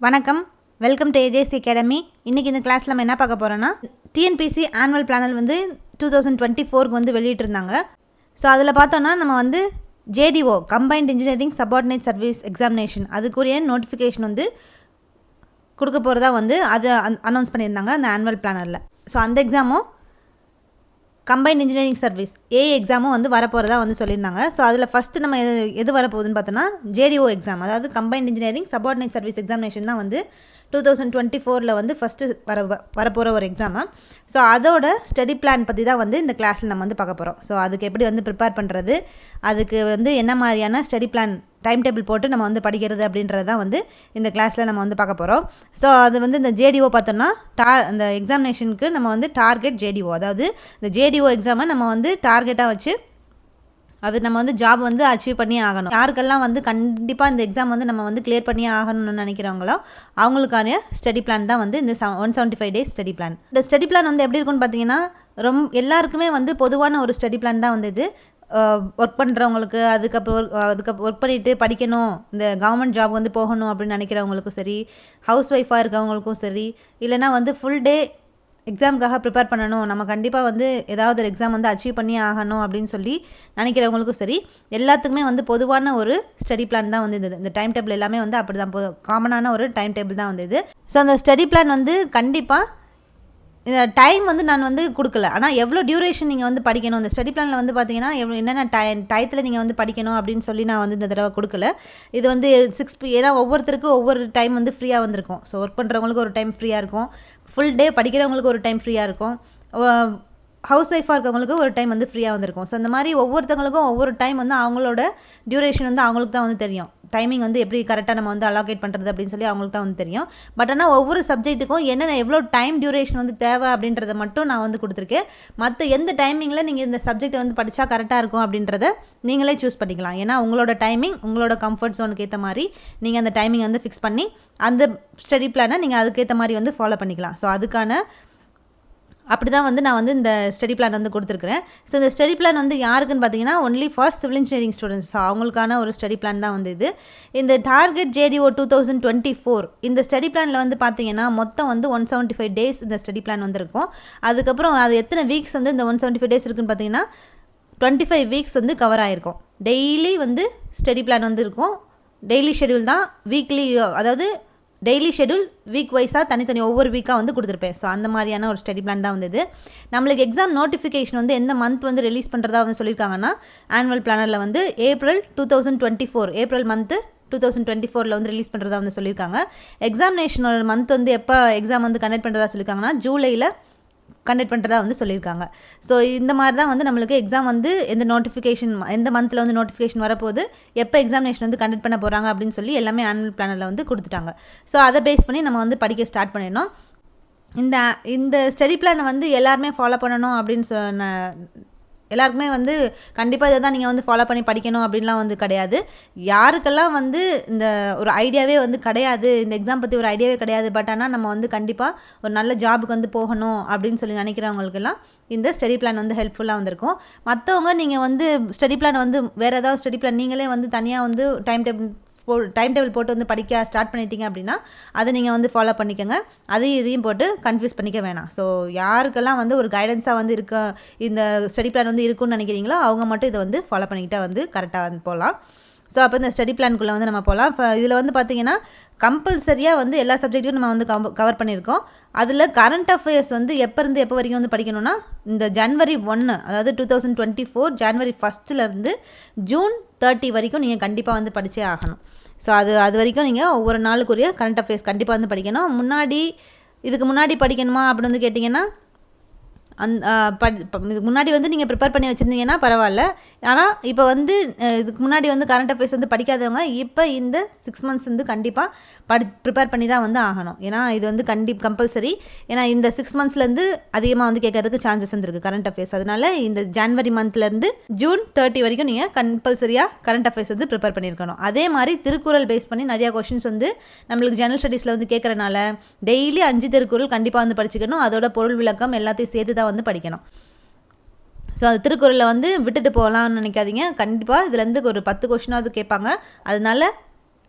வணக்கம், welcome to AJC academy. இன்றைக்கி இந்த கிளாஸில் நம்ம என்ன பார்க்க போகிறோன்னா, டிஎன்பிசி ஆனுவல் பிளானல் வந்து 2024க்கு வந்து வெளியிட்டிருந்தாங்க. ஸோ அதில் பார்த்தோன்னா நம்ம வந்து JDO combined engineering subordinate service examination அதுக்குரிய நோட்டிஃபிகேஷன் வந்து கொடுக்க போகிறதா வந்து அதை அனௌன்ஸ் பண்ணியிருந்தாங்க அந்த ஆனுவல் பிளானரில். ஸோ அந்த எக்ஸாமும் கம்பைன்ட் இன்ஜினியரிங் சர்வீஸ் எக்ஸாமும் வந்து வரப்போகிறதா வந்து சொல்லியிருந்தாங்க. ஸோ அதில் ஃபஸ்ட்டு நம்ம எது வரப்போகுதுன்னு பார்த்தோன்னா ஜேடிஓ எக்ஸாம், அதாவது combined engineering subordinate service examination தான் வந்து 2024 வந்து ஃபஸ்ட்டு வரப்போகிற ஒரு எக்ஸாமு. ஸோ அதோட ஸ்டடி பிளான் பற்றி தான் வந்து இந்த கிளாஸில் நம்ம வந்து பார்க்க போகிறோம். ஸோ அதுக்கு எப்படி வந்து ப்ரிப்பேர் பண்ணுறது, அதுக்கு வந்து என்ன மாதிரியான ஸ்டடி பிளான் டைம் டேபிள் போட்டு நம்ம வந்து படிக்கிறது அப்படின்றது தான் வந்து இந்த கிளாஸில் நம்ம வந்து பார்க்க போகிறோம். ஸோ அது வந்து இந்த ஜேடிஓ பார்த்தோன்னா அந்த எக்ஸாமினேஷனுக்கு நம்ம வந்து டார்கெட் ஜேடிஓ, அதாவது இந்த ஜேடிஓ எக்ஸாமை நம்ம வந்து டார்கெட்டாக வச்சு அது நம்ம வந்து ஜாப் வந்து அச்சீவ் பண்ணி ஆகணும். யாருக்கெல்லாம் வந்து கண்டிப்பாக இந்த எக்ஸாம் வந்து நம்ம வந்து கிளியர் பண்ணி ஆகணும்னு நினைக்கிறவங்களோ அவங்களுக்கான ஸ்டடி பிளான் தான் வந்து இந்த 175 டேஸ் ஸ்டடி பிளான். இந்த ஸ்டடி பிளான் வந்து எப்படி இருக்குன்னு பார்த்தீங்கன்னா, எல்லாருக்குமே வந்து பொதுவான ஒரு ஸ்டடி பிளான் தான் வந்து இது. ஒர்க் பண்ணுறவங்களுக்கு, அதுக்கு ஒர்க் பண்ணிவிட்டு படிக்கணும், இந்த கவர்மெண்ட் ஜாப் வந்து போகணும் அப்படின்னு நினைக்கிறவங்களுக்கும் சரி, ஹவுஸ் ஒய்ஃபாக இருக்கவங்களுக்கும் சரி, இல்லைனா வந்து ஃபுல் டே எக்ஸாமுக்காக ப்ரிப்பேர் பண்ணணும், நம்ம கண்டிப்பாக வந்து ஏதாவது ஒரு எக்ஸாம் வந்து அச்சீவ் பண்ணி ஆகணும் அப்படின்னு சொல்லி நினைக்கிறவங்களுக்கும் சரி, எல்லாத்துக்குமே வந்து பொதுவான ஒரு ஸ்டடி பிளான் தான் வந்து இந்த டைம் டேபிள் எல்லாமே வந்து அப்படி தான் காமனான ஒரு டைம் டேபிள் தான் வந்து இது. ஸோ அந்த ஸ்டடி பிளான் வந்து கண்டிப்பாக இந்த டைம் வந்து நான் வந்து கொடுக்கல, ஆனால் எவ்வளோ டியூரேஷன் நீங்கள் வந்து படிக்கணும் அந்த ஸ்டடி பிளானில் வந்து பார்த்தீங்கன்னா என்னென்ன டயத்தில் நீங்கள் வந்து படிக்கணும் அப்படின்னு சொல்லி நான் வந்து இந்த தடவை கொடுக்கல. இது வந்து 6 ஏன்னா ஒவ்வொருத்தருக்கும் ஒவ்வொரு டைம் வந்து ஃப்ரீயாக வந்திருக்கும். ஸோ ஒர்க் பண்ணுறவங்களுக்கு ஒரு டைம் ஃப்ரீயாக இருக்கும், ஃபுல் டே படிக்கிறவங்களுக்கு ஒரு டைம் ஃப்ரீயாக இருக்கும், ஹவுஸ் ஒய்ஃபாக இருக்கவங்களுக்கு ஒரு டைம் வந்து ஃப்ரீயாக வந்திருக்கும். ஸோ அந்த மாதிரி ஒவ்வொருத்தவங்களுக்கும் ஒவ்வொரு டைம் வந்து அவங்களோட டியூரேஷன் வந்து அவங்களுக்கு தான் வந்து தெரியும். டைமிங் வந்து எப்படி கரெக்டாக நம்ம வந்து அலோகேட் பண்ணுறது அப்படின்னு சொல்லி அவங்களுக்கு தான் வந்து தெரியும். பட் ஆனால் ஒவ்வொரு சப்ஜெக்ட்டுக்கும் என்னென்ன எவ்வளோ டைம் டியூரேஷன் வந்து தேவை அப்படின்றத மட்டும் நான் வந்து கொடுத்துருக்கேன். மற்ற எந்த டைமிங்கில் நீங்கள் இந்த சப்ஜெக்ட் வந்து படித்தா கரெக்டாக இருக்கும் அப்படின்றத நீங்களே சூஸ் பண்ணிக்கலாம். ஏன்னா உங்களோட டைமிங் உங்களோட கம்ஃபர்ட் ஜோனுக்கு ஏற்ற மாதிரி நீங்கள் அந்த டைமிங் வந்து ஃபிக்ஸ் பண்ணி அந்த ஸ்டடி பிளானை நீங்கள் அதுக்கேற்ற மாதிரி வந்து ஃபாலோ பண்ணிக்கலாம். ஸோ அதுக்கான அப்படி தான் வந்து நான் வந்து இந்த ஸ்டடி பிளான் வந்து கொடுத்துருக்குறேன். ஸோ இந்த ஸ்டடி பிளான் வந்து யாருக்குன்னு பார்த்தீங்கன்னா only for civil engineering students. So அவங்களுக்கான ஒரு ஸ்டடி பிளான் தான் வந்து இது. இந்த டார்கெட் ஜேடிஓ 2024 இந்த ஸ்டடி பிளானில் வந்து பார்த்தீங்கன்னா மொத்தம் வந்து 175 டேஸ் இந்த ஸ்டடி பிளான் வந்து இருக்கும். அதுக்கப்புறம் அது எத்தனை வீக்ஸ் வந்து இந்த 175 டேஸ் இருக்குன்னு பார்த்தீங்கன்னா 25 வீக்ஸ் வந்து கவர் ஆகிருக்கும். டெய்லி வந்து ஸ்டடி பிளான் வந்து இருக்கும். டெய்லி ஷெடியூல் தான், வீக்லி அதாவது டெய்லி ஷெடியூல் வீக் வைஸாக தனித்தனி ஒவ்வொரு வீக்காக வந்து கொடுத்துருப்பேன். ஸோ அந்த மாதிரியான ஒரு ஸ்டடி பிளான் தான் வந்தது. நம்மளுக்கு எக்ஸாம் நோட்டிஃபிகேஷன் வந்து எந்த மந்த் வந்து ரிலீஸ் பண்ணுறதா வந்து சொல்லியிருக்காங்கன்னா, ஆனுவல் பிளானரில் வந்து ஏப்ரல் 2024 ஏப்ரல் மந்த்து 2024 வந்து ரிலீஸ் பண்ணுறதா வந்து சொல்லியிருக்காங்க. எக்ஸாமினேஷனோட மந்த் வந்து எப்போ எக்ஸாம் வந்து கண்டக்ட் பண்ணுறதா சொல்லியிருக்காங்கன்னா ஜூலையில் கண்டக்ட் பண்ணுறதா வந்து சொல்லியிருக்காங்க. ஸோ இந்த மாதிரி தான் வந்து நம்மளுக்கு எக்ஸாம் வந்து எந்த நோட்டிஃபிகேஷன் எந்த மந்தில் வந்து நோட்டிஃபிகேஷன் வரப்போகுது, எப்போ எக்ஸாமினேஷன் வந்து கண்டக்ட் பண்ண போகிறாங்க அப்படின்னு சொல்லி எல்லாமே ஆனுவல் பிளானரில் வந்து கொடுத்துட்டாங்க. ஸோ அதை பேஸ் பண்ணி நம்ம வந்து படிக்க ஸ்டார்ட் பண்ணிடணும். இந்த ஸ்டடி பிளானை வந்து எல்லாருமே ஃபாலோ பண்ணணும் அப்படின்னு எல்லாருக்குமே வந்து கண்டிப்பாக இதை தான் நீங்கள் வந்து ஃபாலோ பண்ணி படிக்கணும் அப்படின்லாம் வந்து கிடையாது. யாருக்கெல்லாம் வந்து இந்த ஒரு ஐடியாவே வந்து கிடையாது, இந்த எக்ஸாம் பற்றி ஒரு ஐடியாவே கிடையாது, பட் ஆனால் நம்ம வந்து கண்டிப்பாக ஒரு நல்ல ஜாபுக்கு வந்து போகணும் அப்படின்னு சொல்லி நினைக்கிறவங்களுக்கெல்லாம் இந்த ஸ்டடி பிளான் வந்து ஹெல்ப்ஃபுல்லாக வந்திருக்கும். மற்றவங்க நீங்கள் வந்து ஸ்டடி பிளான் வந்து வேறு ஏதாவது ஸ்டடி பிளான் நீங்களே வந்து தனியாக வந்து டைம் டேபிள் போட்டு வந்து படிக்க ஸ்டார்ட் பண்ணிட்டீங்க அப்படின்னா அதை நீங்கள் வந்து ஃபாலோ பண்ணிக்கோங்க. அதையும் இதையும் போட்டு கன்ஃபியூஸ் பண்ணிக்க வேணாம். ஸோ யாருக்கெல்லாம் வந்து ஒரு கைடன்ஸாக வந்து இந்த ஸ்டடி பிளான் வந்து இருக்குன்னு நினைக்கிறீங்களோ அவங்க மட்டும் இதை வந்து ஃபாலோ பண்ணிக்கிட்டால் வந்து கரெக்டாக வந்து போகலாம். ஸோ அப்போ இந்த ஸ்டடி பிளான்குள்ளே வந்து நம்ம போகலாம். இப்போ இதில் வந்து பார்த்திங்கன்னா கம்பல்சரியாக வந்து எல்லா சப்ஜெக்ட்டையும் நம்ம வந்து கவர் பண்ணியிருக்கோம். அதில் கரண்ட் அஃபேர்ஸ் வந்து எப்போருந்து எப்போ வரைக்கும் வந்து படிக்கணும்னா இந்த ஜனவரி 1 அதாவது 2024 ஜனவரி 1 ஜூன் 30 வரைக்கும் நீங்கள் கண்டிப்பாக வந்து படித்தே ஆகணும். ஸோ அது வரைக்கும் நீங்கள் ஒவ்வொரு நாளுக்குரிய கரண்ட் அஃபேர்ஸ் கண்டிப்பாக வந்து படிக்கணும். இதுக்கு முன்னாடி படிக்கணுமா அப்படின்னு வந்து கேட்டிங்கன்னா இதுக்கு முன்னாடி வந்து நீங்கள் ப்ரிப்பேர் பண்ணி வச்சுருந்தீங்கன்னா பரவாயில்ல. ஆனால் இப்போ வந்து இதுக்கு முன்னாடி வந்து கரண்ட் அஃபேர்ஸ் வந்து படிக்காதவங்க இப்போ இந்த 6 மந்த்ஸ் வந்து கண்டிப்பாக ப்ரிப்பேர் பண்ணி தான் வந்து ஆகணும். ஏன்னா இது வந்து கம்பல்சரி. ஏன்னா இந்த 6 மந்த்ஸ்லேருந்து அதிகமாக வந்து கேட்கறதுக்கு சான்சஸ் வந்துருக்கு கரண்ட் அஃபேர்ஸ். அதனால் இந்த ஜனவரி மந்த்லேருந்து ஜூன் 30 வரைக்கும் நீங்கள் கம்பல்சரியாக கரண்ட் அஃபேர்ஸ் வந்து ப்ரிப்பேர் பண்ணியிருக்கணும். அதே மாதிரி திருக்குறள் பேஸ் பண்ணி நிறையா கொஷின்ஸ் வந்து நம்மளுக்கு ஜெனரல் ஸ்டடீஸில் வந்து கேட்குறனால டெய்லி 5 திருக்குறள் கண்டிப்பாக வந்து படிச்சுக்கணும். அதோட பொருள் விளக்கம் எல்லாத்தையும் சேர்த்து தான் வந்து படிக்கணும். ஸோ அது திருக்குறளை வந்து விட்டுட்டு போகலான்னு நினைக்காதீங்க. கண்டிப்பாக இதுலேருந்து ஒரு 10 கொஷினாவது கேட்பாங்க. அதனால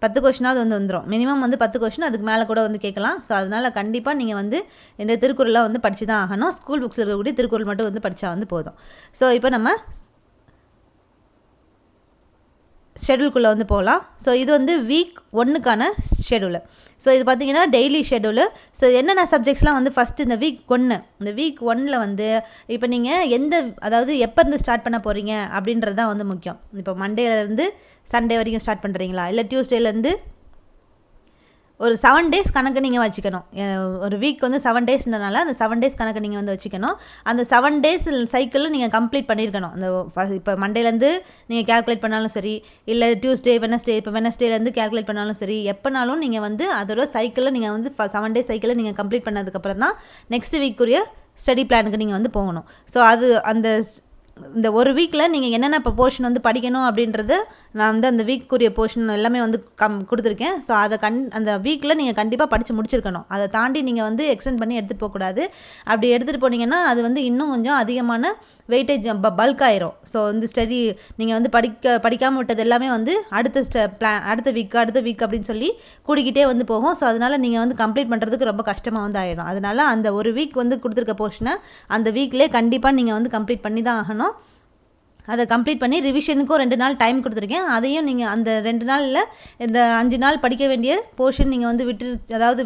10 கொஷினாவது வந்து வந்துடும். மினிமம் வந்து 10 கொஷின், அதுக்கு மேலே கூட வந்து கேட்கலாம். ஸோ அதனால் கண்டிப்பாக நீங்கள் வந்து இந்த திருக்குறளை வந்து படித்து தான் ஆகணும். ஸ்கூல் புக்ஸில் இருக்கக்கூடிய திருக்குறள் மட்டும் வந்து படித்தா வந்து போதும். ஸோ இப்போ நம்ம ஷெடியூல்குள்ளே வந்து போகலாம். ஸோ இது வந்து வீக் 1க்கான ஷெடியூலு. ஸோ இது பார்த்திங்கன்னா டெய்லி ஷெடியூலு. ஸோ என்னென்ன சப்ஜெக்ட்ஸ்லாம் வந்து ஃபஸ்ட்டு இந்த வீக் 1 வந்து இப்போ நீங்கள் அதாவது எப்போ இருந்து ஸ்டார்ட் பண்ண போகிறீங்க அப்படின்றது தான் வந்து முக்கியம். இப்போ மண்டேலேருந்து சண்டே வரைக்கும் ஸ்டார்ட் பண்ணுறீங்களா, இல்லை டியூஸ்டேலேருந்து ஒரு 7 டேஸ் கணக்கு நீங்கள் வச்சுக்கணும். ஒரு வீக் வந்து 7 டேஸ்ன்றனால அந்த 7 டேஸ் கணக்கு நீங்கள் வந்து வச்சுக்கணும். அந்த 7 டேஸ் சைக்கிளில் நீங்கள் கம்ப்ளீட் பண்ணியிருக்கணும். அந்த இப்போ மண்டேலேருந்து நீங்கள் கேல்குலேட் பண்ணாலும் சரி, இல்லை டியூஸ்டே இப்போ வெனஸ்டேலேருந்து கேல்குலேட் பண்ணாலும் சரி, எப்போனாலும் நீங்கள் வந்து அதோட சைக்கிளில் நீங்கள் வந்து 7 டேஸ் சைக்கிளில் நீங்கள் கம்ப்ளீட் பண்ணதுக்கப்புறம் தான் நெக்ஸ்ட் வீக்குரிய ஸ்டடி பிளானுக்கு நீங்கள் வந்து போகணும். ஸோ இந்த ஒரு வீக்கில் நீங்கள் என்னென்ன இப்போ போர்ஷன் வந்து படிக்கணும் அப்படின்றது நான் வந்து அந்த வீக்குரிய போர்ஷன் எல்லாமே வந்து கொடுத்துருக்கேன். ஸோ அந்த வீக்கில் நீங்கள் கண்டிப்பாக படித்து முடிச்சிருக்கணும். அதை தாண்டி நீங்கள் வந்து எக்ஸ்டெண்ட் பண்ணி எடுத்துகிட்டு போகக்கூடாது. அப்படி எடுத்துகிட்டு போனீங்கன்னா அது வந்து இன்னும் கொஞ்சம் அதிகமான வெயிட்டேஜ் பல்க் ஆயிரும். ஸோ வந்து ஸ்டடி நீங்கள் வந்து படிக்காமல் விட்டது எல்லாமே வந்து அடுத்த வீக் அப்படின்னு சொல்லி கூடிக்கிட்டே வந்து போகும். ஸோ அதனால் நீங்கள் வந்து கம்ப்ளீட் பண்ணுறதுக்கு ரொம்ப கஷ்டமாக வந்து ஆகிடும். அதனால் அந்த ஒரு வீக் வந்து கொடுத்துருக்க போர்ஷனை அந்த வீக்லேயே கண்டிப்பாக நீங்கள் வந்து கம்ப்ளீட் பண்ணி தான் ஆகணும். அதை கம்ப்ளீட் பண்ணி ரிவிஷனுக்கும் 2 நாள் டைம் கொடுத்துருக்கேன். அதையும் நீங்கள் அந்த 2 நாளில் இந்த 5 நாள் படிக்க வேண்டிய போர்ஷன் நீங்கள் வந்து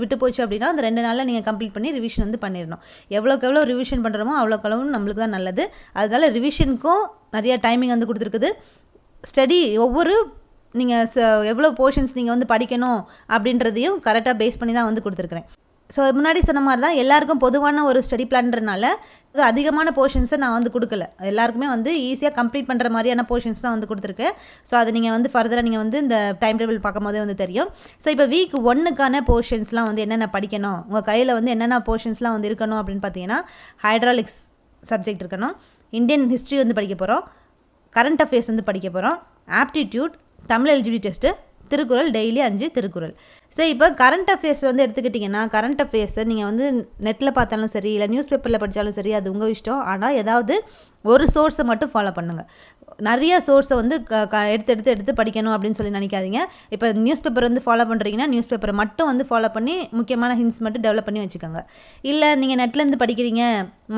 விட்டு போச்சு அப்படின்னா அந்த 2 நாளில் நீங்கள் கம்ப்ளீட் பண்ணி ரிவிஷன் வந்து பண்ணிடணும். எவ்வளோக்கு எவ்வளோ ரிவிஷன் பண்ணுறோமோ அவ்வளோக்கு நம்மளுக்கு தான் நல்லது. அதனால் ரிவிஷனுக்கும் நிறையா டைமிங் வந்து கொடுத்துருக்குது. ஸ்டடி நீங்கள் எவ்வளோ போர்ஷன்ஸ் நீங்கள் வந்து படிக்கணும் அப்படின்றதையும் கரெக்டாக பேஸ் பண்ணி தான் வந்து கொடுத்துருக்குறேன். ஸோ முன்னாடி சொன்ன மாதிரி தான் எல்லாருக்கும் பொதுவான ஒரு ஸ்டடி பிளான்றனால அதிகமான போர்ஷன்ஸை நான் வந்து கொடுக்கல. எல்லாருக்குமே வந்து ஈஸியாக கம்ப்ளீட் பண்ணுற மாதிரியான போர்ஷன்ஸ் தான் வந்து கொடுத்துருக்கேன். ஸோ அதை நீங்கள் வந்து ஃபர்தராக நீங்கள் வந்து இந்த டைம் டேபிள் பார்க்கும் போதே வந்து தெரியும். ஸோ இப்போ வீக் 1க்கான போர்ஷன்ஸ்லாம் வந்து என்னென்ன படிக்கணும், உங்கள் கையில் வந்து என்னென்ன போர்ஷன்ஸ்லாம் வந்து இருக்கணும் அப்படின்னு பார்த்தீங்கன்னா, ஹைட்ராலிக்ஸ் சப்ஜெக்ட் இருக்கணும், இந்தியன் ஹிஸ்ட்ரி வந்து படிக்க போகிறோம், கரண்ட் அஃபேர்ஸ் வந்து படிக்க போகிறோம், aptitude, Tamil eligibility test, Thirukkural, daily 5 Thirukkural. சரி, இப்போ கரண்ட் அஃபேர்ஸ் வந்து எடுத்துக்கிட்டிங்கன்னா, கரண்ட் அஃபேர்ஸை நீங்கள் வந்து நெட்டில் பார்த்தாலும் சரி, இல்லை நியூஸ் பேப்பரில் படித்தாலும் சரி, அது உங்கள் இஷ்டம். ஆனால் ஏதாவது ஒரு சோர்ஸை மட்டும் ஃபாலோ பண்ணுங்கள். நிறைய சோர்ஸை வந்து எடுத்து படிக்கணும் அப்படின்னு சொல்லி நினைக்காதீங்க. இப்போ நியூஸ் பேப்பர் வந்து ஃபாலோ பண்ணுறீங்கன்னா நியூஸ் பேப்பரை மட்டும் வந்து ஃபாலோ பண்ணி முக்கியமான ஹிண்ட்ஸ் மட்டும் டெவலப் பண்ணி வச்சுக்கோங்க. இல்லை நீங்கள் நெட்லேருந்து படிக்கிறீங்க,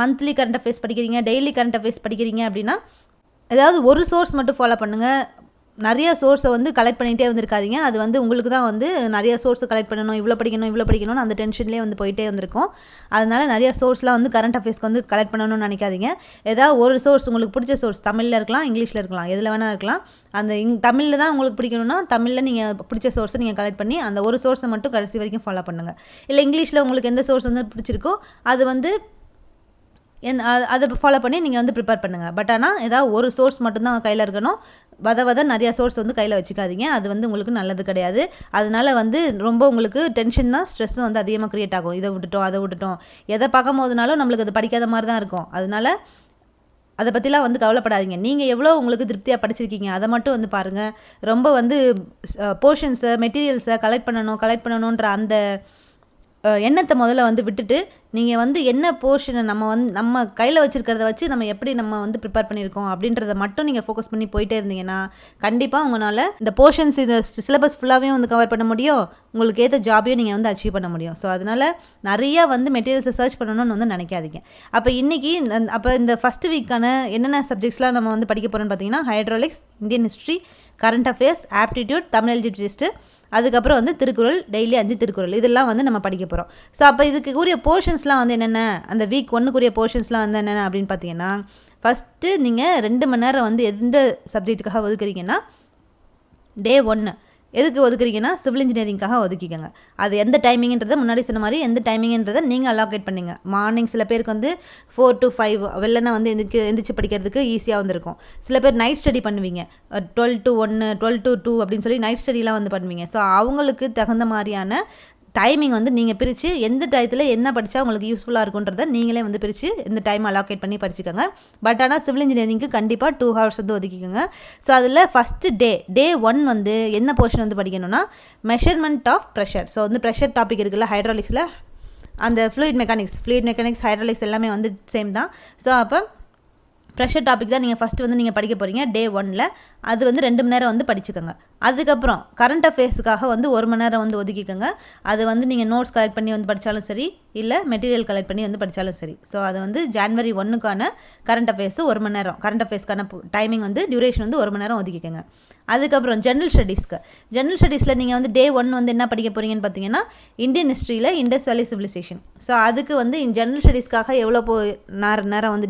மந்த்லி கரண்ட் அஃபேர்ஸ் படிக்கிறீங்க, டெய்லி கரண்ட் அஃபேர்ஸ் படிக்கிறீங்க அப்படின்னா ஏதாவது ஒரு சோர்ஸ் மட்டும் ஃபாலோ பண்ணுங்கள். நிறைய சோர்ஸை வந்து கலெக்ட் பண்ணிகிட்டே வந்துருக்காதீங்க. அது வந்து உங்களுக்கு தான் வந்து நிறைய சோர்ஸை கலெக்ட் பண்ணணும், இவ்வளோ படிக்கணும்னு அந்த டென்ஷன்லேயே வந்து போயிட்டே வந்திருக்கும். அதனால் நிறைய சோர்ஸ்லாம் வந்து கரண்ட் அஃபேர்ஸ்க்கு வந்து கலெக்ட் பண்ணணும்னு நினைக்காதீங்க. ஏதாவது ஒரு சோர்ஸ் உங்களுக்கு பிடிச்ச சோர்ஸ், தமிழில் இருக்கலாம், இங்கிலீஷில் இருக்கலாம், எதில் வேணால் இருக்கலாம். அந்த தமிழில் தான் உங்களுக்கு பிடிக்கணும்னா தமிழில் நீங்கள் பிடிச்ச சோர்ஸை நீங்கள் கலெக்ட் பண்ணி அந்த ஒரு சோர்ஸை மட்டும் கடைசி வரைக்கும் ஃபாலோ பண்ணுங்கள். இல்லை இங்கிலீஷில் உங்களுக்கு எந்த சோர்ஸ் வந்து பிடிச்சிருக்கோ அது வந்து அதை ஃபாலோ பண்ணி நீங்கள் வந்து ப்ரிப்பேர் பண்ணுங்கள். பட் ஆனால் ஏதாவது ஒரு சோர்ஸ் மட்டும்தான் கையில் இருக்கணும். நிறையா சோர்ஸ் வந்து கையில் வச்சுக்காதீங்க. அது வந்து உங்களுக்கு நல்லது கிடையாது. அதனால வந்து ரொம்ப உங்களுக்கு டென்ஷன் தான், ஸ்ட்ரெஸ்ஸும் வந்து அதிகமாக க்ரியேட் ஆகும். இதை விட்டுட்டோம் எதை பார்க்கும் போதுனாலும் நம்மளுக்கு அது படிக்காத மாதிரி தான் இருக்கும். அதனால் அதை பற்றிலாம் வந்து கவலைப்படாதீங்க. நீங்கள் எவ்வளோ உங்களுக்கு திருப்தியாக படிச்சிருக்கீங்க அதை மட்டும் வந்து பாருங்கள். ரொம்ப வந்து போர்ஷன்ஸை, மெட்டீரியல்ஸை கலெக்ட் பண்ணணுன்ற அந்த எண்ணத்தை முதல்ல வந்து விட்டுட்டு நீங்கள் வந்து என்ன போர்ஷனை நம்ம கையில் வச்சுருக்கிறத வச்சு நம்ம வந்து ப்ரிப்பேர் பண்ணியிருக்கோம் அப்படின்றத மட்டும் நீங்கள் ஃபோக்கஸ் பண்ணி போயிட்டே இருந்தீங்கன்னா கண்டிப்பாக உங்களால் இந்த போர்ஷன்ஸ், இந்த சிலபஸ் ஃபுல்லாகவே வந்து கவர் பண்ண முடியும். உங்களுக்கு ஏற்ற ஜாபையும் நீங்கள் வந்து அச்சீவ் பண்ண முடியும். ஸோ அதனால் நிறையா வந்து மெட்டீரியல்ஸை சர்ச் பண்ணணும்னு வந்து நினைக்காதீங்க. அப்போ இன்றைக்கி இந்த ஃபஸ்ட்டு வீக்கான என்னென்ன சப்ஜெக்ட்ஸ்லாம் நம்ம வந்து படிக்க போகிறோம்னு பார்த்தீங்கன்னா, hydraulics, Indian history, current affairs, aptitude, Tamil eligibility test, அதுக்கப்புறம் வந்து திருக்குறள், டெய்லி 5 திருக்குறள், இதெல்லாம் வந்து நம்ம படிக்க போகிறோம். ஸோ அப்போ இதுக்கு கூடிய போர்ஷன்ஸ்லாம் வந்து என்னென்ன, அந்த வீக் 1க்குரிய போர்ஷன்ஸ்லாம் வந்து என்னென்ன அப்படின்னு பார்த்தீங்கன்னா, ஃபஸ்ட்டு நீங்கள் 2 மணி நேரம் வந்து எந்த சப்ஜெக்ட்டுக்காக ஒதுக்குறீங்கன்னா, டே 1 எதுக்கு ஒதுக்குறீங்கன்னா சிவில் இன்ஜினியரிங்காக ஒதுக்கிக்கோங்க. அது எந்த டைமிங்ன்றதை முன்னாடி சொன்ன மாதிரி எந்த டைமிங்ன்றதை நீங்கள் அலோகேட் பண்ணிங்க. மார்னிங் சில பேருக்கு வந்து 4 to 5 வெள்ளனா வந்து எந்திரிச்சு படிக்கிறதுக்கு ஈஸியாக வந்துருக்கும். சில பேர் நைட் ஸ்டடி பண்ணுவீங்க, 12 to 1, 12 to 2 அப்படின்னு சொல்லி நைட் ஸ்டடிலாம் வந்து பண்ணுவீங்க. ஸோ அவங்களுக்கு தகுந்த மாதிரியான டைமிங் வந்து நீங்கள் பிரித்து எந்த டயத்தில் என்ன படித்தா உங்களுக்கு யூஸ்ஃபுல்லாக இருக்குன்றதை நீங்களே வந்து பிரித்து இந்த டைம் அலோகேட் பண்ணி படிச்சுக்கோங்க. பட் ஆனால் சிவில் இன்ஜினியரிங்க்கு கண்டிப்பாக 2 hours வந்து ஒதுக்கிக்கோங்க. ஸோ அதில் ஃபஸ்ட்டு டே 1 வந்து என்ன போர்ஷன் வந்து படிக்கணும்னா, மெஷர்மெண்ட் ஆஃப் ப்ரெஷர். ஸோ வந்து ப்ரெஷர் டாபிக் இருக்குல்ல ஹைட்ராலிக்ஸில், அந்த ஃப்ளூயிட் மெக்கானிக்ஸ், ஹைட்ராலிக்ஸ் எல்லாமே வந்து சேம் தான். ஸோ அப்போ ப்ரெஷர் டாபிக் தான் நீங்கள் ஃபஸ்ட்டு வந்து நீங்கள் படிக்க போகிறீங்க டே 1ல். அது வந்து 2 மணி நேரம் வந்து படிச்சுக்கோங்க. அதுக்கப்புறம் கரண்ட் அஃபேர்ஸுக்காக வந்து 1 மணி நேரம் வந்து ஒதுக்கிக்கோங்க. அது வந்து நீங்கள் நோட்ஸ் கலெக்ட் பண்ணி வந்து படித்தாலும் சரி, இல்லை மெட்டீரியல் கலெக்ட் பண்ணி வந்து படித்தாலும் சரி. ஸோ அது வந்து ஜான்வரி 1க்கான கரண்ட் அஃபேர்ஸு 1 மணி நேரம், கரண்ட் அஃபேர்ஸ்க்கான டைமிங் வந்து டியூரேஷன் வந்து 1 மணி நேரம் ஒதுக்கிக்கோங்க. அதுக்கப்புறம் ஜென்ரல் ஸ்டடீஸில் நீங்கள் வந்து டே 1 வந்து என்ன படிக்க போகிறீங்கன்னு பார்த்தீங்கன்னா இந்தியன் ஹிஸ்ட்ரியில் இண்டஸ் வேலி சிவிலைசேஷன். ஸோ அதுக்கு வந்து ஜென்ரல் ஸ்டடீஸ்க்காக எவ்வளோ நேரம் வந்து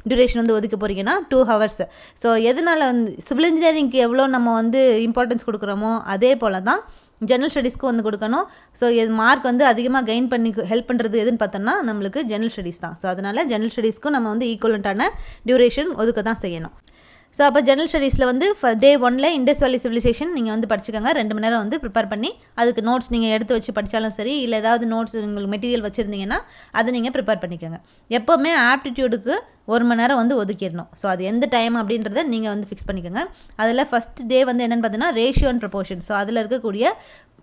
டியூரேஷன் வந்து ஒதுக்க போகிறீங்கன்னா 2 hours. ஸோ எதனால் வந்து சிவில் இன்ஜினியரிங்க்கு எவ்வளோ நம்ம வந்து இம்பார்ட்டன்ஸ் கொடுக்குறோமோ அதே போல் தான் ஜென்ரல் ஸ்டடீஸ்க்கும் வந்து கொடுக்கணும். ஸோ மார்க் வந்து அதிகமாக கெயின் பண்ணி ஹெல்ப் பண்ணுறது எதுன்னு பார்த்தோம்னா நம்மளுக்கு ஜென்ரல் ஸ்டடீஸ் தான். ஸோ அதனால் ஜென்ரல் ஸ்டடீஸ்க்கும் நம்ம வந்து ஈக்குவலண்ட்டான டியூரேஷன் ஒதுக்க தான் செய்யணும். ஸோ அப்போ ஜென்ரல் ஸ்டடீஸில் வந்து டே 1ல் இண்டஸ் வேலி சிவிலைசேஷன் நீங்கள் வந்து படிச்சுக்கோங்க. 2 மணி நேரம் வந்து ப்ரிப்பேர் பண்ணி அதுக்கு நோட்ஸ் நீங்கள் எடுத்து வச்சு படித்தாலும் சரி, இல்லை ஏதாவது நோட்ஸ் உங்களுக்கு மெட்டீரியல் வச்சுருந்தீங்கன்னா அதை நீங்கள் ப்ரிப்பேர் பண்ணிக்கோங்க. எப்போவுமே ஆப்டிடியூடுக்கு 1 மணி நேரம் வந்து ஒதுக்கிடணும். ஸோ அது எந்த டைம் அப்படின்றத நீங்கள் வந்து ஃபிக்ஸ் பண்ணிக்கோங்க. அதில் ஃபஸ்ட் டே வந்து என்னென்னு பார்த்தீங்கன்னா ரேஷியோ அண்ட் ப்ரொபோர்ஷன். ஸோ அதில் இருக்கக்கூடிய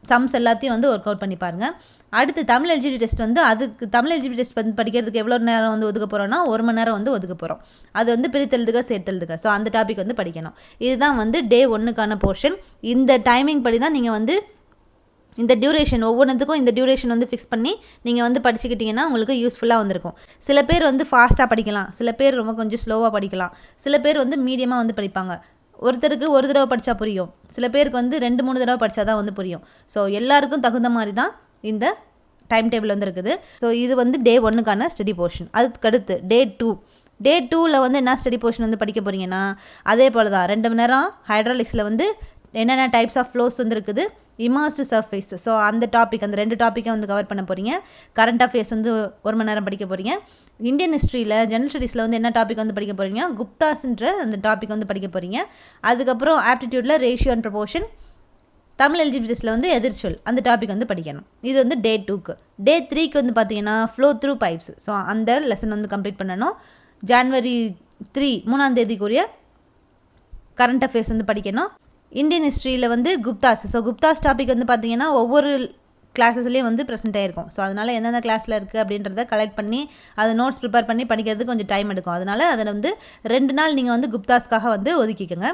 சம்ஸ் எல்லாத்தையும் வந்து ஒர்க் அவுட் பண்ணி பாருங்கள். அடுத்து தமிழ் எல்ஜிபி டெஸ்ட் வந்து அதுக்கு தமிழ் எல்ஜிபி டெஸ்ட் வந்து படிக்கிறதுக்கு எவ்வளோ நேரம் வந்து ஒதுக்க போகிறோன்னா 1 மணி நேரம் வந்து ஒதுக்க போகிறோம். அது வந்து பிரித்தெழுதுக சேர்த்தெழுதுக. ஸோ அந்த டாபிக் வந்து படிக்கணும். இதுதான் வந்து டே 1க்கான போர்ஷன். இந்த டைமிங் படி தான் நீங்கள் வந்து இந்த டியூரேஷன் ஒவ்வொன்றுத்துக்கும் இந்த டியூரேஷன் வந்து ஃபிக்ஸ் பண்ணி நீங்கள் வந்து படிச்சுக்கிட்டிங்கன்னா உங்களுக்கு யூஸ்ஃபுல்லாக வந்திருக்கும். சில பேர் வந்து ஃபாஸ்ட்டாக படிக்கலாம், சில பேர் ரொம்ப கொஞ்சம் ஸ்லோவாக படிக்கலாம், சில பேர் வந்து மீடியமாக வந்து படிப்பாங்க. ஒருத்தருக்கு ஒரு தடவை படித்தா புரியும், சில பேருக்கு வந்து 2-3 தடவை படித்தா தான் வந்து புரியும். ஸோ எல்லாருக்கும் தகுந்த மாதிரி தான் இந்த டைம் டேபிள் வந்து இருக்குது. ஸோ இது வந்து டே 1க்கான ஸ்டடி போர்ஷன். அதுக்கடுத்து டே 2ல் வந்து என்ன ஸ்டடி போர்ஷன் வந்து படிக்க போகிறீங்கன்னா அதே போல் தான் 2 மணி நேரம் ஹைட்ராலிக்ஸில் வந்து என்னென்ன டைப்ஸ் ஆஃப் ஃப்ளோஸ் வந்து இருக்குது, இமர்ஸ்டு சர்ஃபேஸ். ஸோ அந்த டாபிக், அந்த 2 டாப்பிக்கை வந்து கவர் பண்ண போகிறீங்க. கரண்ட் அஃபேர்ஸ் வந்து 1 மணி நேரம் படிக்க போகிறீங்க. இந்தியன் ஹிஸ்ட்ரியில் ஜென்ரல் ஸ்டடீஸில் வந்து என்ன டாபிக் வந்து படிக்க போகிறீங்க, குப்தாஸ்ன்ற அந்த டாபிக் வந்து படிக்க போகிறீங்க. அதுக்கப்புறம் ஆப்டிடியூடில் ரேஷியோ அண்ட் ப்ரொபோர்ஷன், தமிழ் எல்ஜிபி டெஸ்ட்டில் வந்து எதிர்ச்சொல், அந்த டாபிக் வந்து படிக்கணும். இது வந்து டே 2க்கு. டே 3க்கு வந்து பார்த்தீங்கன்னா ஃப்ளோ த்ரூ பைப்ஸ். ஸோ அந்த லெசன் வந்து கம்ப்ளீட் பண்ணணும். ஜான்வரி 3ஆம் தேதிக்குரிய கரண்ட் அஃபேர்ஸ் வந்து படிக்கணும். இந்தியன் ஹிஸ்ட்ரியில் வந்து குப்தாஸ். ஸோ குப்தாஸ் டாபிக் வந்து பார்த்தீங்கன்னா ஒவ்வொரு கிளாஸஸ்லேயும் வந்து ப்ரெசென்ட் ஆகிருக்கும். ஸோ அதனால் எந்தெந்த கிளாஸில் இருக்குது அப்படின்றத கலெக்ட் பண்ணி அதை நோட்ஸ் ப்ரிப்பேர் பண்ணி படிக்கிறதுக்கு கொஞ்சம் டைம் எடுக்கும். அதனால் அதில் வந்து 2 நாள் நீங்கள் வந்து குப்தாஸ்க்காக வந்து ஒதுக்கிக்கோங்க.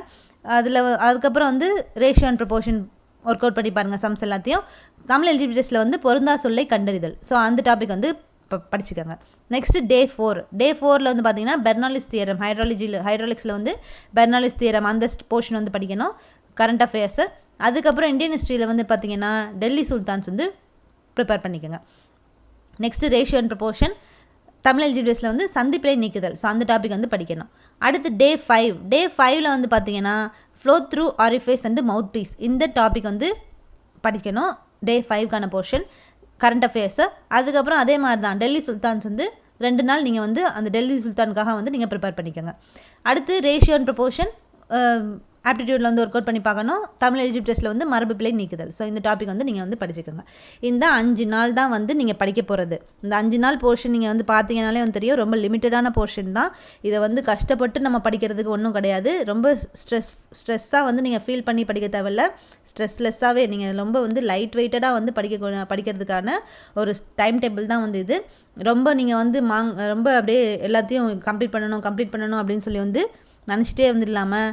அதுக்கப்புறம் வந்து ratio and proportion work out பண்ணி பாருங்கள் சம்ஸ் எல்லாத்தையும். தமிழ் எல்ஜிபி டெஸ்ட்டில் வந்து பொருந்தா சொல்லை கண்டறிதல். ஸோ அந்த டாபிக் வந்து படிச்சுக்கோங்க. நெக்ஸ்ட்டு டே 4ல் வந்து பார்த்தீங்கன்னா பெர்னாலிஸ் தியரம், ஹைட்ராலிக்ஸில் வந்து பெர்னாலிஸ் தியரம் அந்த போர்ஷன் வந்து படிக்கணும், கரண்ட் அஃபேர்ஸு. அதுக்கப்புறம் இந்தியன் ஹிஸ்ட்ரியில் வந்து பார்த்தீங்கன்னா டெல்லி சுல்தான்ஸ் வந்து ப்ரிப்பேர் பண்ணிக்கோங்க. Next ratio and proportion, Tamil எல்ஜிபி டெஸ்ட்டில் வந்து சந்திப்பிழை நீக்குதல். ஸோ அந்த டாபிக் வந்து படிக்கணும். அடுத்து டே 5ல் வந்து பார்த்தீங்கன்னா flow through orifice and mouthpiece, இந்த டாபிக் வந்து படிக்கணும். டே 5க்கான போர்ஷன் கரண்ட் அஃபேர்ஸு. அதுக்கப்புறம் அதே மாதிரி தான் டெல்லி சுல்தான்ஸ் வந்து 2 நாள் நீங்கள் வந்து அந்த டெல்லி சுல்தானுக்காக வந்து நீங்கள் ப்ரிப்பேர் பண்ணிக்கோங்க. அடுத்து ரேஷியோ அண்ட் ப்ரொபோர்ஷன் ஆப்டிடியூடில் வந்து ஒர்க் அவுட் பண்ணி பார்க்கணும். தமிழ் எல்ஜிபி டெஸ்ட்டில் வந்து மரபு பிழை நீக்குதல். ஸோ இந்த டாபிக் வந்து நீங்கள் வந்து படிச்சுக்கோங்க. இந்த 5 நாள் தான் வந்து நீங்கள் படிக்க போகிறது. இந்த 5 நாள் போர்ஷன் நீங்கள் வந்து பார்த்தீங்கனாலே வந்து தெரியும், ரொம்ப லிமிட்டடான போர்ஷன் தான். இதை வந்து கஷ்டப்பட்டு நம்ம படிக்கிறதுக்கு ஒன்றும் கிடையாது. ரொம்ப ஸ்ட்ரெஸ்ஸாக வந்து நீங்கள் ஃபீல் பண்ணி படிக்க தேவையில்ல. ஸ்ட்ரெஸ்லெஸ்ஸாகவே நீங்கள் ரொம்ப வந்து லைட் வெயிட்டடாக வந்து படிக்கிறதுக்கான ஒரு டைம் டேபிள் தான் வந்து இது. ரொம்ப நீங்கள் வந்து ரொம்ப அப்படியே எல்லாத்தையும் கம்ப்ளீட் பண்ணணும் அப்படின்னு சொல்லி வந்து நினச்சிட்டே வந்து இல்லாமல்,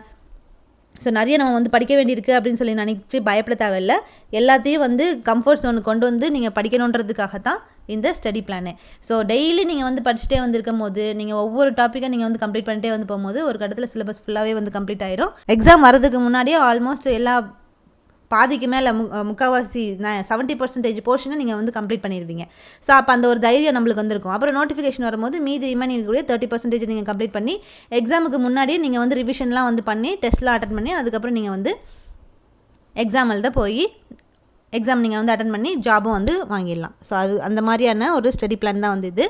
ஸோ நிறைய நம்ம வந்து படிக்க வேண்டியிருக்கு அப்படின்னு சொல்லி நினச்சி பயப்பட தேவையில்லை. எல்லாத்தையும் வந்து கம்ஃபர்ட் ஜோனுக்கு கொண்டு வந்து நீங்கள் படிக்கணுன்றதுக்காக தான் இந்த ஸ்டடி பிளானு. ஸோ டெய்லி நீங்கள் வந்து படிச்சுட்டே வந்துருக்கும் போது நீங்கள் ஒவ்வொரு டாப்பிக்கை நீங்கள் வந்து கம்ப்ளீட் பண்ணிட்டே வந்து போகும்போது ஒரு கட்டத்தில் சிலபஸ் ஃபுல்லாகவே வந்து கம்ப்ளீட் ஆயிரும். எக்ஸாம் வரதுக்கு முன்னாடியே ஆல்மோஸ்ட் எல்லா பாதிக்கு மேலே முக்கால்வாசி 70% போர்ஷனை நீங்கள் வந்து கம்ப்ளீட் பண்ணிடுவீங்க. ஸோ அப்போ அந்த ஒரு தைரியம் நம்மளுக்கு வந்திருக்கும். அப்புறம் நோட்டிஃபிகேஷன் வரும்போது மீதி ரிமைனிங் கூட 30% நீங்கள் கம்ப்ளீட் பண்ணி எக்ஸாமுக்கு முன்னாடியே நீங்கள் வந்து ரிவிஷன்லாம் வந்து பண்ணி டெஸ்ட்லாம் அட்டன் பண்ணி அதுக்கப்புறம் நீங்கள் வந்து எக்ஸாம் எழுத போய் எக்ஸாம் நீங்கள் வந்து அட்டன் பண்ணி ஜாபும் வந்து வாங்கிடலாம். ஸோ அது அந்த மாதிரியான ஒரு ஸ்டடி பிளான் தான் வந்து இது.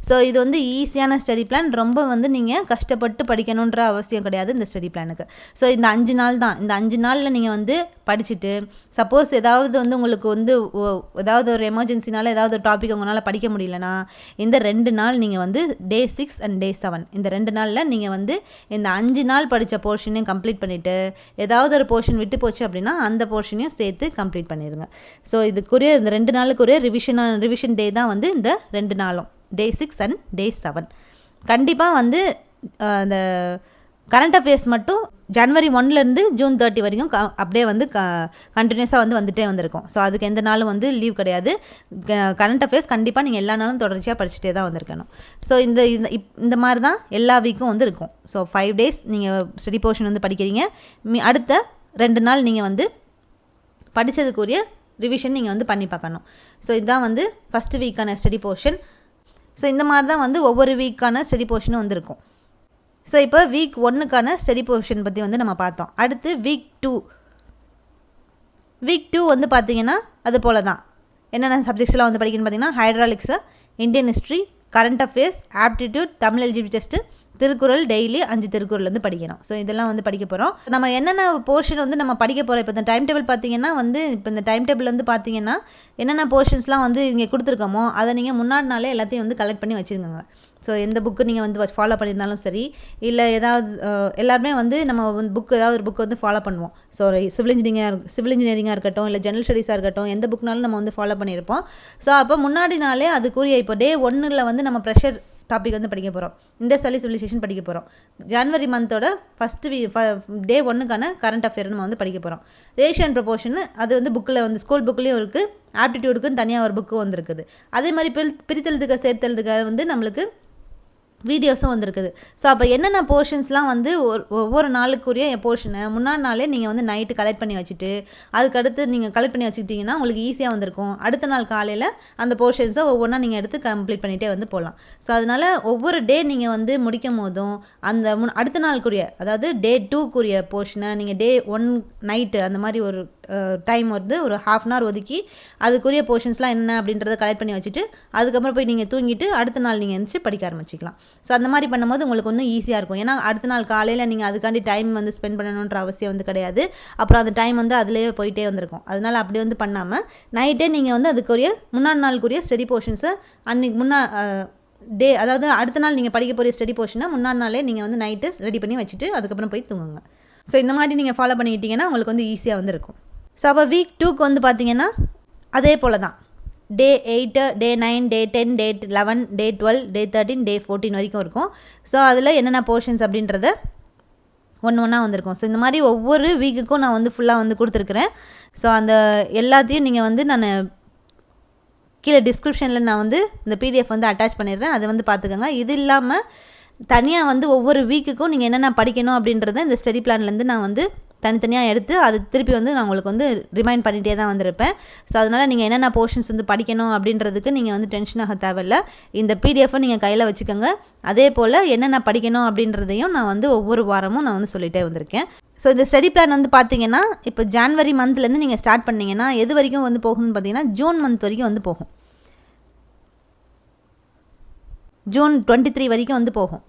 ஸோ இது வந்து ஈஸியான ஸ்டடி பிளான். ரொம்ப வந்து நீங்கள் கஷ்டப்பட்டு படிக்கணுன்ற அவசியம் கிடையாது இந்த ஸ்டடி பிளானுக்கு. ஸோ இந்த 5 நாள் தான். இந்த 5 நாளில் நீங்கள் வந்து படிச்சுட்டு சப்போஸ் ஏதாவது வந்து உங்களுக்கு வந்து ஏதாவது ஒரு எமர்ஜென்சினால ஏதாவது ஒரு டாபிக் உங்களால் படிக்க முடியலன்னா இந்த 2 நாள் நீங்கள் வந்து டே 6 அண்ட் டே 7 இந்த 2 நாளில் நீங்கள் வந்து இந்த 5 நாள் படித்த போர்ஷனையும் கம்ப்ளீட் பண்ணிவிட்டு ஏதாவது ஒரு போர்ஷன் விட்டு போச்சு அப்படின்னா அந்த போர்ஷனையும் சேர்த்து கம்ப்ளீட் பண்ணிடுங்க. ஸோ இதுக்குரிய இந்த 2 நாளுக்குரிய ரிவிஷன் டே தான் வந்து இந்த 2 நாளும், டே 6 அண்ட் டே 7. கண்டிப்பாக வந்து அந்த கரண்ட் அஃபேர்ஸ் மட்டும் ஜனவரி 1லேருந்து ஜூன் 30 வரைக்கும் அப்படியே வந்து கண்டினியூஸாக வந்துட்டே வந்திருக்கும். ஸோ அதுக்கு எந்த நாளும் வந்து லீவ் கிடையாது. கரண்ட் அஃபேர்ஸ் கண்டிப்பாக நீங்கள் எல்லா நாளும் தொடர்ச்சியாக படிச்சுட்டே தான் வந்திருக்கணும். ஸோ இந்த மாதிரி தான் எல்லா வீக்கும் வந்து இருக்கும். ஸோ 5 days நீங்கள் ஸ்டடி போர்ஷன் வந்து படிக்கிறீங்க. அடுத்த 2 நாள் நீங்கள் வந்து படித்ததுக்குரிய ரிவிஷன் நீங்கள் வந்து பண்ணி பார்க்கணும். ஸோ இதுதான் வந்து ஃபஸ்ட்டு வீக்கான ஸ்டடி போர்ஷன். ஸோ இந்த மாதிரி தான் வந்து ஒவ்வொரு வீக்கான ஸ்டடி போர்ஷனும் வந்து இருக்கும். ஸோ இப்போ வீக் 1க்கான ஸ்டடி போர்ஷன் பற்றி வந்து நம்ம பார்த்தோம். அடுத்து வீக் 2 வந்து பார்த்திங்கன்னா அது போல் தான் என்னென்ன சப்ஜெக்ட்ஸ்லாம் வந்து படிக்கணும்னு பார்த்தீங்கன்னா hydraulics, Indian history, current affairs, aptitude, Tamil eligibility test, Thirukkural daily 5 Thirukkural வந்து படிக்கணும். ஸோ இதெல்லாம் வந்து படிக்க போகிறோம். நம்ம என்னென்ன போர்ஷன் வந்து நம்ம படிக்க போகிறோம். இப்போ இந்த டைம் டேபிள் பார்த்தீங்கன்னா வந்து இப்போ இந்த டைம் டேபிள் வந்து பார்த்தீங்கன்னா என்னென்ன போர்ஷன்ஸ்லாம் வந்து இங்கே கொடுத்துருக்கோமோ அதை நீங்கள் முன்னாடி நாளே எல்லாத்தையும் வந்து கலெக்ட் பண்ணி வச்சுருங்க. ஸோ எந்த புக்கு நீங்கள் வந்து ஃபாலோ பண்ணியிருந்தாலும் சரி, இல்லை ஏதாவது எல்லாருமே வந்து நம்ம வந்து ஏதாவது ஒரு புக் வந்து ஃபாலோ பண்ணுவோம். ஸோ சிவில் இன்ஜினியரிங்காக இருக்கட்டும், இல்லை ஜெனரல் ஸ்டடீஸாக இருக்கட்டும், எந்த புக்னாலும் நம்ம வந்து ஃபாலோ பண்ணியிருப்போம். ஸோ அப்போ முன்னாடி நாளே அதுக்குரிய இப்போ டே 1ல் வந்து நம்ம ப்ரெஷர் டாபிக் வந்து படிக்க போகிறோம். இண்டஸ் வேலி சிவிலைசேஷன் படிக்க போகிறோம். ஜனவரி மந்தோட டே 1க்கான கரண்ட் அஃபேர் நம்ம வந்து படிக்க போகிறோம். ரேஷியோ அண்ட் ப்ரொபோர்ஷன் அது வந்து புக்கில் வந்து ஸ்கூல் புக்லேயும் இருக்குது, ஆப்டிடியூடுக்குன்னு தனியாக ஒரு புக்கு வந்துருக்குது. அதே மாதிரி பிரித்தெழுதுக்க சேர்த்தெழுதுக்க வந்து நம்மளுக்கு வீடியோஸும் வந்துருக்குது. ஸோ அப்போ என்னென்ன போர்ஷன்ஸ்லாம் வந்து ஒவ்வொரு நாளுக்குரிய போர்ஷனை முன்னாடி நாளே நீங்கள் வந்து நைட்டு கலெக்ட் பண்ணி வச்சுட்டு அதுக்கடுத்து நீங்கள் கலெக்ட் பண்ணி வச்சுக்கிட்டிங்கன்னா உங்களுக்கு ஈஸியாக வந்திருக்கும். அடுத்த நாள் காலையில் அந்த போர்ஷன்ஸை ஒவ்வொன்றா நீங்கள் எடுத்து கம்ப்ளீட் பண்ணிகிட்டே வந்து போகலாம். ஸோ அதனால் ஒவ்வொரு டே நீங்கள் வந்து முடிக்கும் போதும் அந்த அடுத்த நாளுக்குரிய அதாவது டே 2க்குரிய போர்ஷனை நீங்கள் டே 1 நைட்டு அந்த மாதிரி ஒரு டைம் வந்து ஒரு ½ hour ஒதுக்கி அதுக்குரிய போர்ஷன்ஸ்லாம் என்ன அப்படின்றத கலெக்ட் பண்ணி வச்சுட்டு அதுக்கப்புறம் போய் நீங்கள் தூங்கிட்டு அடுத்த நாள் நீங்கள் எழுந்திரிச்சு படிக்க ஆரம்பிச்சிக்கலாம். ஸோ அந்த மாதிரி பண்ணும்போது உங்களுக்கு ஒன்றும் ஈஸியாக இருக்கும். ஏன்னா அடுத்த நாள் காலையில் நீங்கள் அதுக்காண்டி டைம் வந்து ஸ்பெண்ட் பண்ணணுன்ற அவசியம் வந்து கிடையாது. அப்புறம் அந்த டைம் வந்து அதிலே போயிட்டே வந்திருக்கும். அதனால் அப்படி வந்து பண்ணாமல் நைட்டே நீங்கள் வந்து அதுக்குரிய முன்னாடி நாளுக்குரிய ஸ்டடி போர்ஷன்ஸை அன்றைக்கி அதாவது அடுத்த நாள் நீங்கள் படிக்க போகிற ஸ்டடி போர்ஷனை முன்னாடி நாளே நீங்கள் வந்து நைட்டு ரெடி பண்ணி வச்சுட்டு அதுக்கப்புறம் போய் தூங்குங்க. ஸோ இந்த மாதிரி நீங்கள் ஃபாலோ பண்ணிக்கிட்டிங்கன்னா உங்களுக்கு வந்து ஈஸியாக வந்து இருக்கும். ஸோ அப்போ வீக் 2க்கு வந்து பார்த்தீங்கன்னா அதே போல் தான் டே 8, டே 9, டே 10, டே 11, டே 12, டே 13, டே 14 வரைக்கும் இருக்கும். ஸோ அதில் என்னென்ன போர்ஷன்ஸ் அப்படின்றத ஒன்றா வந்திருக்கும். ஸோ இந்த மாதிரி ஒவ்வொரு வீக்குக்கும் நான் வந்து ஃபுல்லாக வந்து கொடுத்துருக்குறேன். ஸோ அந்த எல்லாத்தையும் நீங்கள் வந்து நான் கீழே டிஸ்கிரிப்ஷனில் நான் வந்து இந்த பிடிஎஃப் வந்து அட்டாச் பண்ணிடுறேன். அதை வந்து பார்த்துக்கோங்க. இது இல்லாமல் தனியாக வந்து ஒவ்வொரு வீக்குக்கும் நீங்கள் என்னென்ன படிக்கணும் அப்படின்றத இந்த ஸ்டடி பிளான்லேருந்து நான் வந்து தனித்தனியாக எடுத்து அது திருப்பி வந்து நான் உங்களுக்கு வந்து ரிமைண்ட் பண்ணிகிட்டே தான் வந்திருப்பேன். ஸோ அதனால் நீங்கள் என்னென்ன போர்ஷன்ஸ் வந்து படிக்கணும் அப்படின்றதுக்கு நீங்கள் வந்து டென்ஷன் ஆக தேவையில்லை. இந்த பிடிஎஃபை நீங்கள் கையில் வச்சுக்கோங்க. அதே போல் என்னென்ன படிக்கணும் அப்படின்றதையும் நான் வந்து ஒவ்வொரு வாரமும் நான் வந்து சொல்லிகிட்டே வந்திருக்கேன். ஸோ இந்த ஸ்டடி பிளான் வந்து பார்த்தீங்கன்னா இப்போ ஜான்வரி மந்த்லேருந்து நீங்கள் ஸ்டார்ட் பண்ணிங்கன்னா எது வரைக்கும் வந்து போகுதுன்னு பார்த்தீங்கன்னா ஜூன் மந்த் வரைக்கும் வந்து போகும். ஜூன் 23 வரைக்கும் வந்து போகும்.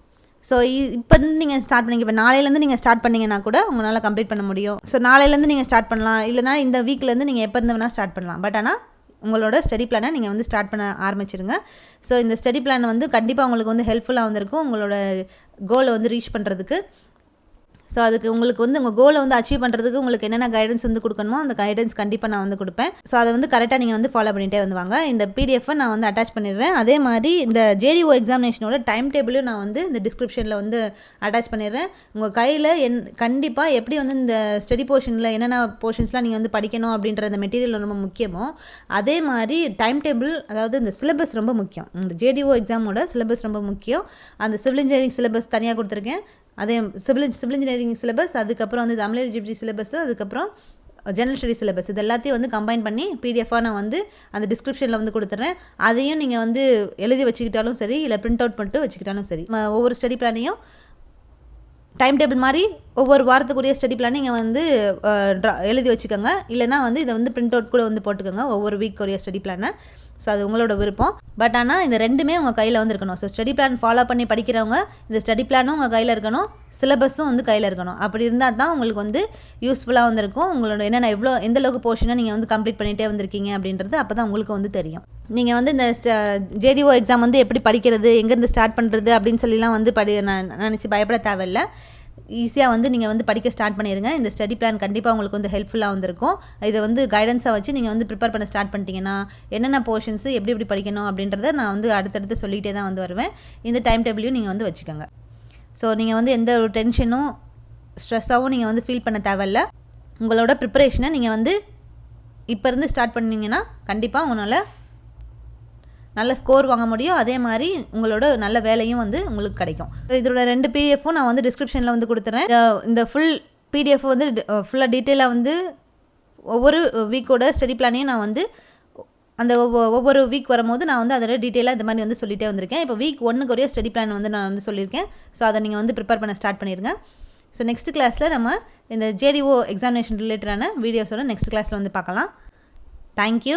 ஸோ இப்போ நீங்கள் ஸ்டார்ட் பண்ணிங்க. இப்போ நாளையிலேருந்து நீங்கள் ஸ்டார்ட் பண்ணிங்கன்னா கூட உங்களால் கம்ப்ளீட் பண்ண முடியும். ஸோ நாளையிலேருந்து நீங்கள் ஸ்டார்ட் பண்ணலாம், இல்லைனா இந்த வீக்லேருந்து நீங்கள் எப்போ இருந்து வேணால் ஸ்டார்ட் பண்ணலாம். பட் ஆனால் உங்களோட ஸ்டடி பிளானை நீங்கள் வந்து ஸ்டார்ட் பண்ண ஆரம்பிச்சிடுங்க. ஸோ இந்த ஸ்டடி பிளான் வந்து கண்டிப்பாக உங்களுக்கு வந்து ஹெல்ப்ஃபுல்லாக வந்திருக்கும் உங்களோட கோலை வந்து ரீச் பண்ணுறதுக்கு. ஸோ அதுக்கு உங்களுக்கு வந்து உங்கள் கோலை வந்து அச்சீவ் பண்ணுறதுக்கு உங்களுக்கு என்னென்ன கைடன்ஸ் வந்து கொடுக்கணுமோ அந்த கைடன்ஸ் கண்டிப்பாக நான் வந்து கொடுப்பேன். ஸோ அதை வந்து கரெக்டாக நீங்கள் வந்து ஃபாலோ பண்ணிகிட்டே வந்து வாங்க. இந்த பிடிஎஃபை நான் வந்து அட்டாச் பண்ணிடுறேன். அதே மாதிரி இந்த ஜேடிஓ எக்ஸாமினேஷனோட டைம் டேபிளையும் நான் வந்து இந்த டிஸ்கிரிப்ஷனில் வந்து அட்டாச் பண்ணிடுறேன். உங்கள் கையில் கண்டிப்பாக எப்படி வந்து இந்த ஸ்டடி போர்ஷனில் என்னென்ன போர்ஷன்ஸ்லாம் நீங்கள் வந்து படிக்கணும் அப்படின்ற அந்த மெட்டீரியல் ரொம்ப முக்கியமோ அதே மாதிரி டைம் டேபிள், அதாவது இந்த சிலபஸ் ரொம்ப முக்கியம். இந்த ஜேடிஓ எக்ஸாமோட சிலபஸ் ரொம்ப முக்கியம். அந்த சிவில் இன்ஜினியரிங் சிலபஸ் தனியாக கொடுத்துருக்கேன். அதே சிவில் இன்ஜினியரிங் சிலபஸ், அதுக்கப்புறம் வந்து தமிழ் எலிஜிபிலிட்டி சிலபஸ், அதுக்கப்புறம் ஜெனரல் ஸ்டடீஸ் சிலபஸ், இது எல்லாத்தையும் வந்து கம்பைன் பண்ணி பிடிஎஃபாக நான் வந்து அந்த டிஸ்கிரிப்ஷனில் வந்து கொடுத்துட்றேன். அதையும் நீங்கள் வந்து எழுதி வச்சுக்கிட்டாலும் சரி, இல்லை பிரிண்ட் அவுட் பண்ணிட்டு வச்சுக்கிட்டாலும் சரி. ஒவ்வொரு ஸ்டடி பிளானையும் டைம் டேபிள் மாதிரி ஒவ்வொரு வாரத்துக்குரிய ஸ்டடி பிளான் நீங்கள் வந்து எழுதி வச்சுக்கோங்க. இல்லைனா வந்து இதை வந்து பிரிண்ட் அவுட் கூட வந்து போட்டுக்கோங்க ஒவ்வொரு வீக்குரிய ஸ்டடி பிளானை. ஸோ அது உங்களோட விருப்பம். பட் ஆனால் இந்த ரெண்டுமே உங்கள் கையில் வந்து இருக்கணும். ஸோ ஸ்டடி பிளான் ஃபாலோ பண்ணி படிக்கிறவங்க இந்த ஸ்டடி பிளானும் உங்கள் கையில் இருக்கணும், சிலபஸும் வந்து கையில் இருக்கணும். அப்படி இருந்தால் தான் உங்களுக்கு வந்து யூஸ்ஃபுல்லாக வந்திருக்கும். உங்களோட என்னென்ன எந்த அளவுக்கு போர்ஷனை நீங்கள் வந்து கம்ப்ளீட் பண்ணிகிட்டே வந்திருக்கீங்க அப்படின்றது அப்போ தான் உங்களுக்கு வந்து தெரியும். நீங்கள் வந்து இந்த ஜேடிஓ எக்ஸாம் வந்து எப்படி படிக்கிறது, எங்கேருந்து ஸ்டார்ட் பண்ணுறது அப்படின்னு சொல்லிலாம் வந்து நினச்சி பயப்பட தேவையில்லை. ஈஸியாக வந்து நீங்கள் வந்து படிக்க ஸ்டார்ட் பண்ணிடுங்க. இந்த ஸ்டடி பிளான் கண்டிப்பாக உங்களுக்கு வந்து ஹெல்ப்ஃபுல்லாக வந்திருக்கும். இதை வந்து கைடன்ஸாக வச்சு நீங்கள் வந்து ப்ரிப்பேர் பண்ண ஸ்டார்ட் பண்ணிட்டீங்கன்னா என்னென்ன போர்ஷன்ஸு எப்படி படிக்கணும் அப்படின்றத நான் வந்து அடுத்தடுத்து சொல்லிகிட்டே தான் வந்து வருவேன். இந்த டைம் டேபிளையும் நீங்கள் வந்து வச்சுக்கோங்க. ஸோ நீங்கள் வந்து எந்த ஒரு டென்ஷனும் ஸ்ட்ரெஸ்ஸாகவும் நீங்கள் வந்து ஃபீல் பண்ண தேவையில்ல. உங்களோட ப்ரிப்பரேஷனை நீங்கள் வந்து இப்போ இருந்து ஸ்டார்ட் பண்ணிங்கன்னா கண்டிப்பாக உங்களால் நல்ல ஸ்கோர் வாங்க முடியும். அதே மாதிரி உங்களோட நல்ல வேலையும் வந்து உங்களுக்கு கிடைக்கும். இதோட 2 பிடிஎஃப்பும் நான் வந்து டிஸ்கிரிப்ஷனில் வந்து கொடுத்துறேன். இந்த ஃபுல் பிடிஎஃப் வந்து ஃபுல்லாக டீட்டெயிலாக வந்து ஒவ்வொரு வீக்கோட ஸ்டடி பிளானையும் நான் வந்து அந்த ஒவ்வொரு வீக் வரும்போது நான் வந்து அதோட டீட்டெயிலாக இந்த மாதிரி வந்து சொல்லிகிட்டே வந்திருக்கேன். இப்போ வீக் 1க்கு ஸ்டடி பிளான் வந்து நான் வந்து சொல்லியிருக்கேன். ஸோ அதை நீங்கள் வந்து ப்ரிப்பேர் பண்ண ஸ்டார்ட் பண்ணிடுங்க. ஸோ நெக்ஸ்ட் கிளாஸில் நம்ம இந்த JDO எக்ஸாமினேஷன் ரிலேட்டடான வீடியோஸோட நெக்ஸ்ட் கிளாஸில் வந்து பார்க்கலாம். தேங்க்யூ.